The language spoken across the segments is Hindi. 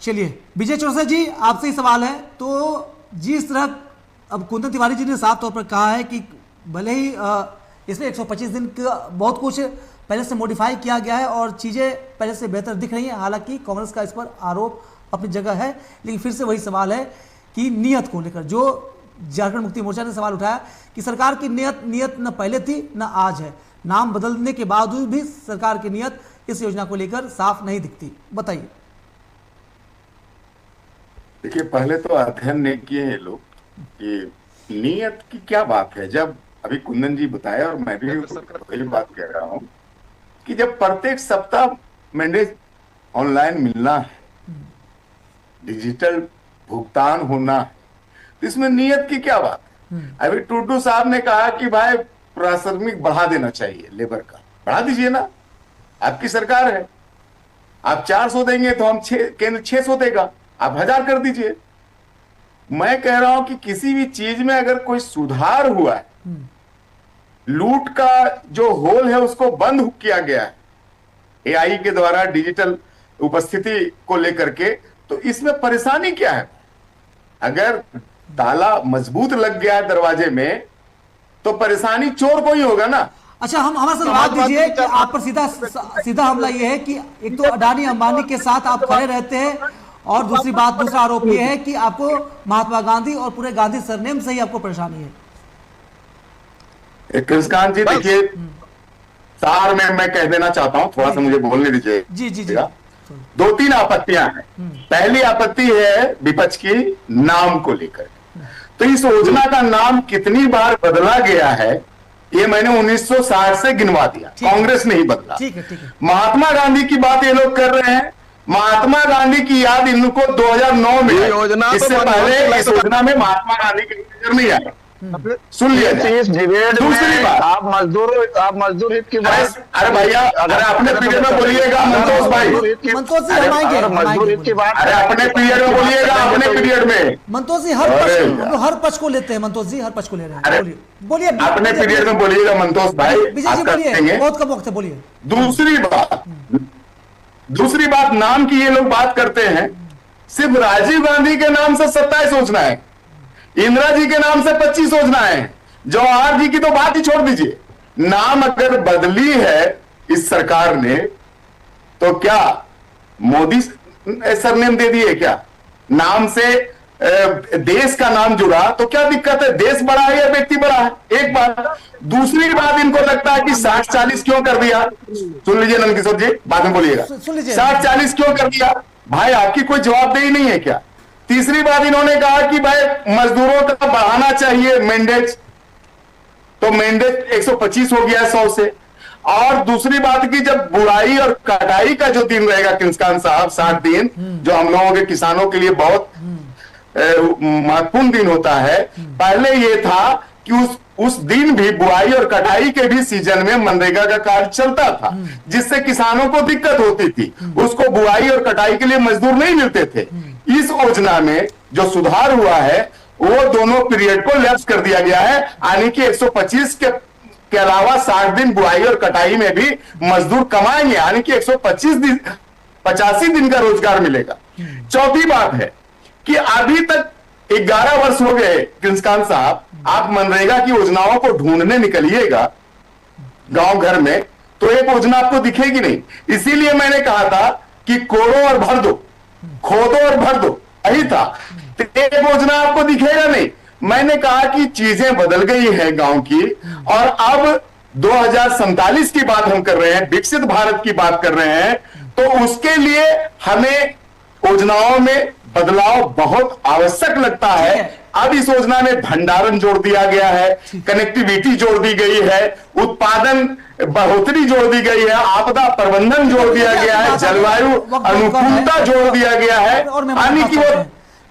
चलिए विजय चौरसिया जी, आपसे ही सवाल है। तो जिस तरह अब कुंदन तिवारी जी ने साफ तौर पर कहा है कि भले ही इसमें 125 दिन का बहुत कुछ पहले से मॉडिफाई किया गया है और चीज़ें पहले से बेहतर दिख रही हैं, हालांकि कांग्रेस का इस पर आरोप अपनी जगह है, लेकिन फिर से वही सवाल है कि नियत को लेकर जो झारखंड मुक्ति मोर्चा ने सवाल उठाया कि सरकार की नियत न पहले थी न आज है, नाम बदलने के बावजूद भी सरकार की नियत इस योजना को लेकर साफ नहीं दिखती। बताइए। देखिए, पहले तो अध्ययन नहीं किए हैं लोग कि नियत की क्या बात है। जब अभी कुंदन जी बताया और मैं भी वही बात कह रहा हूं कि जब प्रत्येक सप्ताह मैंडेट ऑनलाइन मिलना है, डिजिटल भुगतान होना है, तो इसमें नियत की क्या बात है। अभी टूडू साहब ने कहा कि भाई प्राथमिक बढ़ा देना चाहिए, लेबर का बढ़ा दीजिए ना, आपकी सरकार है। आप 400 देंगे तो हम केंद्र 600 देगा, आप 1000 कर दीजिए। मैं कह रहा हूं कि किसी भी चीज में अगर कोई सुधार हुआ है, लूट का जो होल है उसको बंद किया गया है एआई के द्वारा, डिजिटल उपस्थिति को लेकर के, तो इसमें परेशानी क्या है। अगर ताला मजबूत लग गया है दरवाजे में तो परेशानी चोर को ही होगा ना। अच्छा, हम हमारे साथ बात दीजिए कि आप पर सीधा हमला ये है कि एक तो अडानी अंबानी के साथ आप खड़े रहते हैं और दूसरा आरोप ये है कि आपको महात्मा गांधी और पूरे गांधी सरनेम से ही आपको परेशानी है। कृष्णकांत जी, देखिए सार में मैं कह देना चाहता हूं, थोड़ा सा मुझे बोलने दीजिए। जी जी जी। 2-3 आपत्तियां हैं। पहली आपत्ति है विपक्ष की नाम को लेकर। तो इस योजना का नाम कितनी बार बदला गया है ये मैंने 1960 से गिनवा दिया, कांग्रेस ने ही बदला। ठीक है। महात्मा गांधी की बात ये लोग कर रहे हैं, महात्मा गांधी की याद इनको 2009 में, इससे पहले इस योजना में महात्मा गांधी की नजर नहीं आया। सुन लिया। दूसरी बात, आप मजदूर हित की बात, अरे भैया, अरे अपने पीरियड में बोलिएगा मंतोष भाई, मंतोष जी मजदूर हित की बात, अरे अपने पीरियड में बोलिएगा, अपने पीरियड में। मंतोष जी हर पक्ष को लेते हैं, मंतोष जी हर पक्ष को ले रहे हैं। बोलिए अपने पीरियड में बोलिएगा मंतोष भाई, बहुत कम वक्त है, बोलिए। दूसरी बात, नाम की ये लोग बात करते हैं, सिर्फ राजीव गांधी के नाम से 27 योजना है, इंदिरा जी के नाम से 25 योजना है, जवाहर जी की तो बात ही छोड़ दीजिए। नाम अगर बदली है इस सरकार ने तो क्या मोदी सरनेम दे दिए क्या? नाम से देश का नाम जुड़ा तो क्या दिक्कत है? देश बड़ा है या व्यक्ति बड़ा है? एक बात। दूसरी बात, इनको लगता है कि 60-40 क्यों कर दिया। सुन लीजिए नंदकिशोर जी, बाद में बोलिएगा। 60-40 क्यों कर दिया भाई, आपकी कोई जवाबदेही नहीं है क्या? तीसरी बात, इन्होंने कहा कि भाई मजदूरों का बढ़ाना चाहिए मैंडेट, तो मैंडेट 125 हो गया 100 से। और दूसरी बात की, जब बुआई और कटाई का जो दिन रहेगा कृष्णकांत साहब, 60 दिन, जो हम लोगों के किसानों के लिए बहुत महत्वपूर्ण दिन होता है, पहले ये था कि उस दिन भी बुआई और कटाई के भी सीजन में मनरेगा का कार्य चलता था, जिससे किसानों को दिक्कत होती थी, उसको बुआई और कटाई के लिए मजदूर नहीं मिलते थे। इस योजना में जो सुधार हुआ है वो दोनों पीरियड को लैप्स कर दिया गया है, यानी कि 125 के अलावा 60 दिन बुआई और कटाई में भी मजदूर कमाएंगे, यानी कि 85 दिन का रोजगार मिलेगा। चौथी बात है कि अभी तक 11 वर्ष हो गए कृष्णकांत साहब, आप मनरेगा की योजनाओं को ढूंढने निकलिएगा गांव घर में तो एक योजना आपको दिखेगी नहीं। इसीलिए मैंने कहा था कि कोड़ो और भर दो, खोदो और भर दो, यही था। एक योजना आपको दिखेगा नहीं। मैंने कहा कि चीजें बदल गई है गांव की, और अब 2047 की बात हम कर रहे हैं, विकसित भारत की बात कर रहे हैं, तो उसके लिए हमें योजनाओं में बदलाव बहुत आवश्यक लगता है। अब इस योजना में भंडारण जोड़ दिया गया है, कनेक्टिविटी जोड़ दी गई है, उत्पादन बढ़ोतरी जोड़ दी गई है, आपदा प्रबंधन जोड़ दिया गया है, जलवायु अनुकूलता जोड़ दिया गया है, यानी कि वो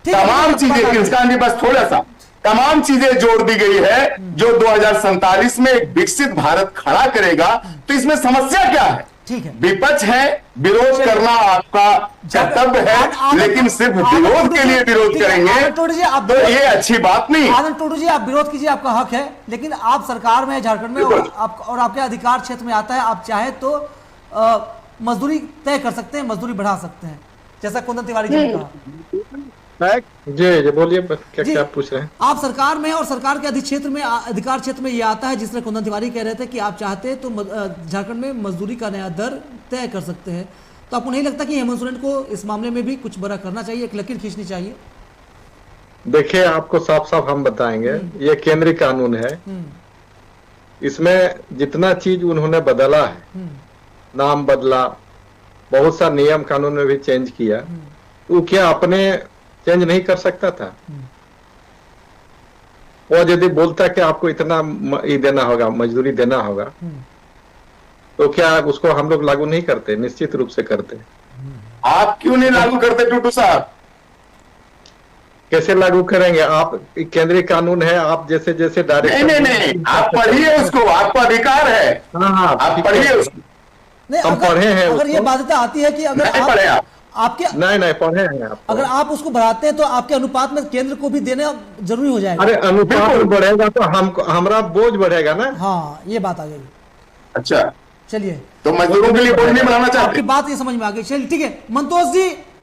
तमाम चीजें, कृष्णकांत जी बस थोड़ा सा, तमाम चीजें जोड़ दी गई है जो 2047 में एक विकसित भारत खड़ा करेगा। तो इसमें समस्या क्या है? ठीक है, विपक्ष है, विरोध करना आपका कर्तव्य है, लेकिन सिर्फ विरोध के लिए विरोध करेंगे तो ये अच्छी बात नहीं। आनंद टूडू जी, आप विरोध कीजिए, आपका हक है, लेकिन आप सरकार में झारखंड में और आपके अधिकार क्षेत्र में आता है, आप चाहे तो मजदूरी तय कर सकते हैं, मजदूरी बढ़ा सकते हैं। जैसा कुंदन तिवारी जी ने कहा। जी बोलिए, क्या जी, क्या पूछ रहे हैं? आप सरकार में हैं और सरकार के अधिकार क्षेत्र में ये आता है, जिस तरह कुंदन तिवारी कह रहे थे कि आप चाहते तो झारखंड में मजदूरी का नया दर तय कर सकते हैं, तो आपको नहीं लगता कि हेमंत सोरेन को इस मामले में भी कुछ बड़ा करना चाहिए, एक लकीर खींचनी चाहिए? देखिए, आपको साफ साफ हम बताएंगे, ये केंद्रीय कानून है, इसमें जितना चीज उन्होंने बदला है, नाम बदला, बहुत सा नियम कानून में भी चेंज किया, वो क्या अपने चेंज नहीं कर सकता था? और यदि बोलता कि आपको इतना ये देना होगा, मजदूरी देना होगा, तो क्या उसको हम लोग लागू नहीं करते? निश्चित रूप से करते। आप क्यों नहीं लागू करते टूटू साहब? कैसे लागू करेंगे आप? केंद्रीय कानून है, आप जैसे जैसे डायरेक्ट नहीं, आप पढ़िए उसको, आपका अधिकार है। हाँ, आप पढ़िए उसको। नहीं, हम पढ़े हैं अगर ये बाध्यता आती है कि अगर नहीं पढ़े आप? आपके नहीं पढ़े हैं आप। अगर आप उसको बढ़ाते हैं तो आपके अनुपात में केंद्र को भी देना जरूरी हो जाएगा। अरे अनुपात बढ़ेगा तो हमारा बोझ बढ़ेगा ना। हाँ, ये बात आ गई। अच्छा, चलिए, तो मजदूरों के लिए बोझ नहीं बनाना चाहते? आपकी बात ये समझ में आ गई। चलिए ठीक है, मंतोष जी